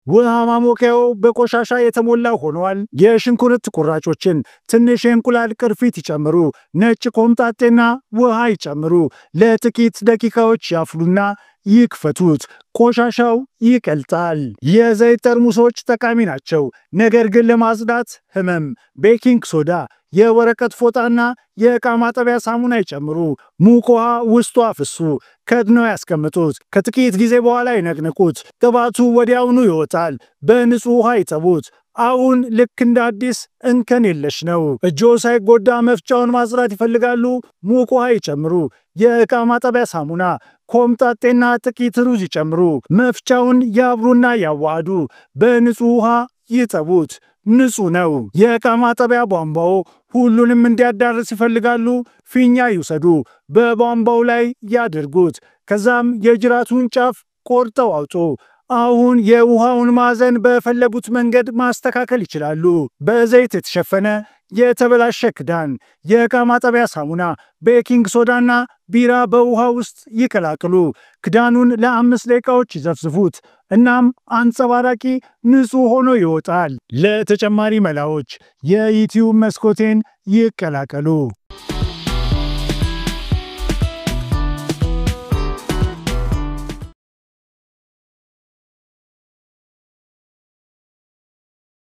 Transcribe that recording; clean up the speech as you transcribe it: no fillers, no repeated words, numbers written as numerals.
ውሃ ማሞቂያው በቆሻሻ የተሞላ ሆኗል። የሽንኩርት ቁራጮችን፣ ትንሽ የእንቁላል ቅርፊት ይጨምሩ። ነጭ ኮምጣጤና ውሃ ይጨምሩ። ለጥቂት ደቂቃዎች ያፍሉና ይክፈቱት። ቆሻሻው ይቀልጣል። የዘይት ጠርሙሶች ጠቃሚ ናቸው፣ ነገር ግን ለማጽዳት ህመም። ቤኪንግ ሶዳ፣ የወረቀት ፎጣና የዕቃ ማጠቢያ ሳሙና ይጨምሩ። ሙቅ ውሃ ውስጡ አፍሱ። ከድነው ያስቀምጡት። ከጥቂት ጊዜ በኋላ ይነቅንቁት። ቅባቱ ወዲያውኑ ይወጣል። በንጹህ ውሃ ይጠቡት። አሁን ልክ እንደ አዲስ እንከን የለሽ ነው። እጆ ሳይጎዳ መፍቻውን ማጽዳት ይፈልጋሉ? ሙቅ ውሃ ይጨምሩ። የዕቃ ማጠቢያ ሳሙና፣ ኮምጣጤና ጥቂት ሩዝ ይጨምሩ። መፍቻውን ያብሩና ያዋሃዱ። በንጹህ ውሃ ይጠቡት። ንጹህ ነው። የዕቃ ማጠቢያ ቧንቧው ሁሉንም እንዲያዳርስ ይፈልጋሉ? ፊኛ ይውሰዱ። በቧንቧው ላይ ያድርጉት። ከዛም የጅራቱን ጫፍ ቆርጠው አውጡ። አሁን የውሃውን ማዕዘን በፈለጉት መንገድ ማስተካከል ይችላሉ። በዘይት የተሸፈነ የተበላሸ ክዳን፣ የዕቃ ማጠቢያ ሳሙና፣ ቤኪንግ ሶዳና ቢራ በውሃ ውስጥ ይቀላቅሉ። ክዳኑን ለ5 ደቂቃዎች ይዘፍዝፉት። እናም አንጸባራቂ ንጹህ ሆኖ ይወጣል። ለተጨማሪ መላዎች የዩቲዩብ መስኮቴን ይቀላቀሉ።